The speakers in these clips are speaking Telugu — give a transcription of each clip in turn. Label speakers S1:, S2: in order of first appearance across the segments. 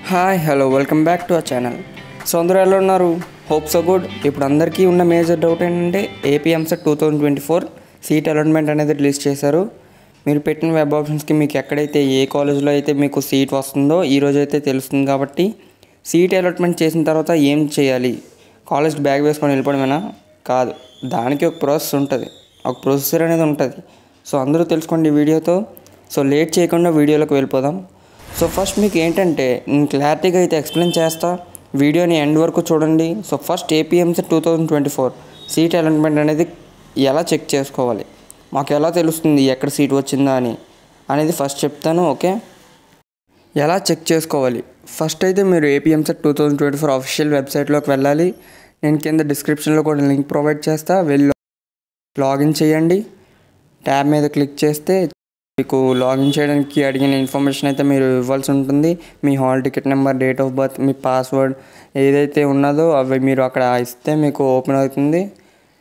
S1: Hi hello welcome back to our channel. So అందరూ ఎలా ఉన్నారు? Hope so good. ఇప్పుడు అందరికీ ఉన్న మేజర్ డౌట్ ఏంటంటే ఏపీ ఎంసెట్ 2024 సీట్ అలాట్మెంట్ అనేది రిలీజ్ చేశారు. మీరు పెట్టిన వెబ్ ఆప్షన్స్కి మీకు ఎక్కడైతే ఏ కాలేజ్లో అయితే మీకు సీట్ వస్తుందో ఈరోజు అయితే తెలుస్తుంది. కాబట్టి సీట్ అలాట్మెంట్ చేసిన తర్వాత ఏం చేయాలి? కాలేజ్కి బ్యాగ్ వేసుకొని వెళ్ళిపోవడమేనా? కాదు, దానికి ఒక ప్రాసెస్ ఉంటుంది, ఒక ప్రొసెసర్ అనేది ఉంటుంది. సో అందరూ తెలుసుకోండి ఈ వీడియోతో. సో లేట్ చేయకుండా వీడియోలోకి వెళ్ళిపోదాం. సో ఫస్ట్ మీకు ఏంటంటే నేను క్లారిటీగా అయితే ఎక్స్ప్లెయిన్ చేస్తా, వీడియోని ఎండ్ వరకు చూడండి. So first AP EAMCET 2024 seat allotment అనేది ఎలా చెక్ చేసుకోవాలి, మాకు ఎలా తెలుస్తుంది ఎక్కడ సీట్ వచ్చిందా అనేది ఫస్ట్ చెప్తాను. ఓకే, ఎలా చెక్ చేసుకోవాలి? ఫస్ట్ అయితే మీరు ఏపీ ఎంసెట్ 2024 అఫీషియల్ వెబ్సైట్లోకి వెళ్ళాలి. నేను కింద డిస్క్రిప్షన్లో కూడా లింక్ ప్రొవైడ్ చేస్తా, వెళ్ళి లాగిన్ చేయండి. ట్యాబ్ మీద క్లిక్ చేస్తే మీకు లాగిన్ చేయడానికి అడిగిన ఇన్ఫర్మేషన్ అయితే మీరు ఇవ్వాల్సి ఉంటుంది. మీ hall ticket number, date of birth, మీ పాస్వర్డ్ ఏదైతే ఉన్నదో అవి మీరు అక్కడ ఇస్తే మీకు ఓపెన్ అవుతుంది.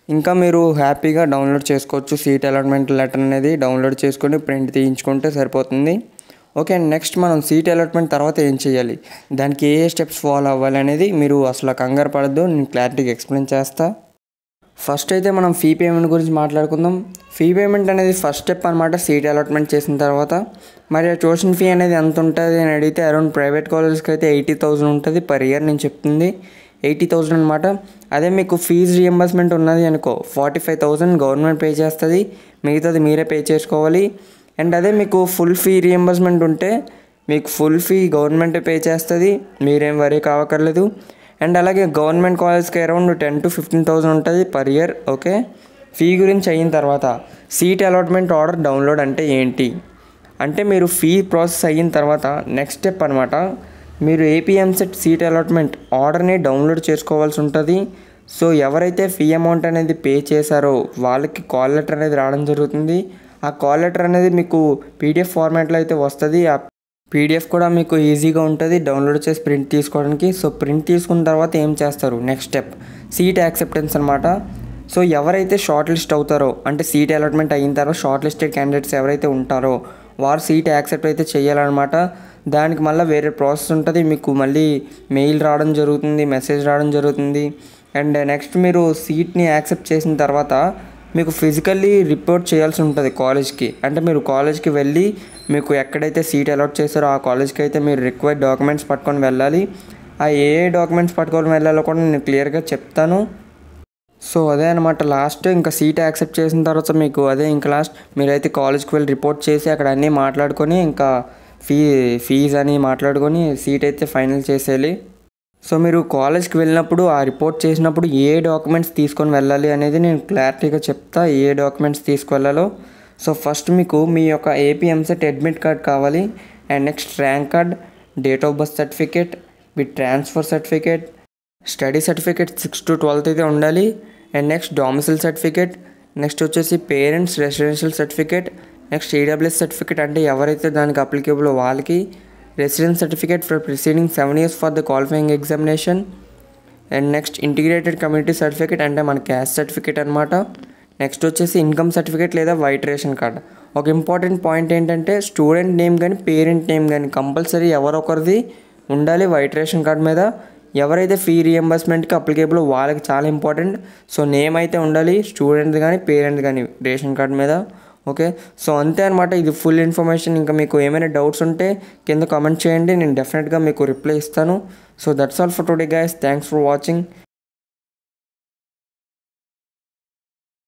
S1: ఇంకా మీరు హ్యాపీగా డౌన్లోడ్ చేసుకోవచ్చు. సీట్ అలాట్మెంట్ లెటర్ అనేది డౌన్లోడ్ చేసుకొని ప్రింట్ తీయించుకుంటే సరిపోతుంది. ఓకే, నెక్స్ట్ మనం సీట్ అలాట్మెంట్ తర్వాత ఏం చేయాలి, దానికి ఏ స్టెప్స్ ఫాలో అవ్వాలి అనేది మీరు అసలు కంగారు పడద్దు, నేను క్లారిటీగా ఎక్స్ప్లెయిన్ చేస్తా. ఫస్ట్ అయితే మనం ఫీ పేమెంట్ గురించి మాట్లాడుకుందాం. ఫీ పేమెంట్ అనేది ఫస్ట్ స్టెప్ అనమాట. సీట్ అలాట్మెంట్ చేసిన తర్వాత మరి ఆ ట్యూషన్ ఫీ అనేది ఎంత ఉంటుంది అని అడిగితే అరౌండ్ ప్రైవేట్ కాలేజెస్కి అయితే 80,000 ఉంటుంది పర్ ఇయర్. నేను చెప్తుంది 80,000 అనమాట. అదే మీకు ఫీజు రియంబర్స్మెంట్ ఉన్నది అనుకో 45,000 గవర్నమెంట్ పే చేస్తుంది, మిగతాది మీరే పే చేసుకోవాలి. అండ్ అదే మీకు ఫుల్ ఫీ రియంబర్స్మెంట్ ఉంటే మీకు ఫుల్ ఫీ గవర్నమెంటే పే చేస్తుంది, మీరేం వరీ కావక్కర్లేదు. అండ్ అలాగే గవర్నమెంట్ కాలేజ్కి అరౌండ్ 10,000 to 15,000 ఉంటుంది పర్ ఇయర్. ఓకే, ఫీ గురించి అయిన తర్వాత సీట్ అలాట్మెంట్ ఆర్డర్ డౌన్లోడ్ అంటే ఏంటి అంటే, మీరు ఫీ ప్రాసెస్ అయిన తర్వాత నెక్స్ట్ స్టెప్ అనమాట, మీరు ఏపీ ఎంసెట్ సీట్ అలాట్మెంట్ ఆర్డర్ని డౌన్లోడ్ చేసుకోవాల్సి ఉంటుంది. సో ఎవరైతే ఫీ అమౌంట్ అనేది పే చేశారో వాళ్ళకి కాల్ లెటర్ అనేది రావడం జరుగుతుంది. ఆ కాల్ లెటర్ అనేది మీకు పీడిఎఫ్ ఫార్మాట్లో అయితే వస్తుంది. ఆ పీడిఎఫ్ కూడా మీకు ఈజీగా ఉంటుంది డౌన్లోడ్ చేసి ప్రింట్ తీసుకోవడానికి. సో ప్రింట్ తీసుకున్న తర్వాత ఏం చేస్తారు, నెక్స్ట్ స్టెప్ సీట్ యాక్సెప్టెన్స్ అనమాట. సో ఎవరైతే షార్ట్ లిస్ట్ అవుతారో అంటే సీట్ అలాట్మెంట్ అయిన తర్వాత షార్ట్ లిస్టెడ్ క్యాండిడేట్స్ ఎవరైతే ఉంటారో వారు సీట్ యాక్సెప్ట్ అయితే చేయాలన్నమాట. దానికి మళ్ళీ వేరే ప్రాసెస్ ఉంటుంది, మీకు మళ్ళీ మెయిల్ రావడం జరుగుతుంది, మెసేజ్ రావడం జరుగుతుంది. అండ్ నెక్స్ట్ మీరు సీట్ని యాక్సెప్ట్ చేసిన తర్వాత మీకు ఫిజికల్లీ రిపోర్ట్ చేయాల్సి ఉంటుంది కాలేజ్కి. అంటే మీరు కాలేజ్కి వెళ్ళి మీకు ఎక్కడైతే సీట్ అలాట్ చేశారో ఆ కాలేజ్కి అయితే మీరు రిక్వైర్డ్ డాక్యుమెంట్స్ పట్టుకొని వెళ్ళాలి. ఆ ఏ డాక్యుమెంట్స్ పట్టుకొని వెళ్ళాలో కూడా నేను క్లియర్గా చెప్తాను. సో అదే అనమాట లాస్ట్. ఇంకా సీట్ యాక్సెప్ట్ చేసిన తర్వాత మీకు అదే ఇంకా లాస్ట్ మీరైతే కాలేజ్కి వెళ్ళి రిపోర్ట్ చేసి అక్కడ అన్నీ మాట్లాడుకొని ఇంకా ఫీజు అని మాట్లాడుకొని సీట్ అయితే ఫైనల్ చేసేయాలి. సో మీరు కాలేజ్కి వెళ్ళినప్పుడు ఆ రిపోర్ట్ చేసినప్పుడు ఏ డాక్యుమెంట్స్ తీసుకొని వెళ్ళాలి అనేది నేను క్లారిటీగా చెప్తా, ఏ డాక్యుమెంట్స్ తీసుకువెళ్ళాలో. సో ఫస్ట్ మీకు మీ యొక్క ఏపీ ఎంసెట్ అడ్మిట్ కార్డ్ కావాలి. And next rank card, date of birth certificate, with transfer certificate, study certificate 6 to 12 అయితే ఉండాలి. అండ్ నెక్స్ట్ డామిసిల్ సర్టిఫికేట్, నెక్స్ట్ వచ్చేసి parents residential certificate, next EWS certificate అంటే ఎవరైతే దానికి అప్లికేబుల్ వాళ్ళకి, residence certificate for preceding 7 years for the qualifying examination. And next integrated community certificate అంటే మన క్యాస్ట్ సర్టిఫికేట్ అనమాట. నెక్స్ట్ వచ్చేసి ఇన్కమ్ సర్టిఫికేట్ లేదా వైట్ రేషన్ కార్డ్. ఒక ఇంపార్టెంట్ పాయింట్ ఏంటంటే స్టూడెంట్ నేమ్ కానీ పేరెంట్ నేమ్ కానీ కంపల్సరీ ఎవరొకరిది ఉండాలి వైట్ రేషన్ కార్డ్ మీద. ఎవరైతే ఫీ రియంబర్స్మెంట్కి అప్లికేబుల్ వాళ్ళకి చాలా ఇంపార్టెంట్. సో నేమ్ అయితే ఉండాలి స్టూడెంట్ కానీ పేరెంట్ కానీ రేషన్ కార్డ్ మీద. ఓకే, సో అంతే అనమాట, ఇది ఫుల్ ఇన్ఫర్మేషన్. ఇంకా మీకు ఏమైనా డౌట్స్ ఉంటే కింద కామెంట్ చేయండి, నేను డెఫినెట్గా మీకు రిప్లై ఇస్తాను. So that's all for today guys, thanks for watching.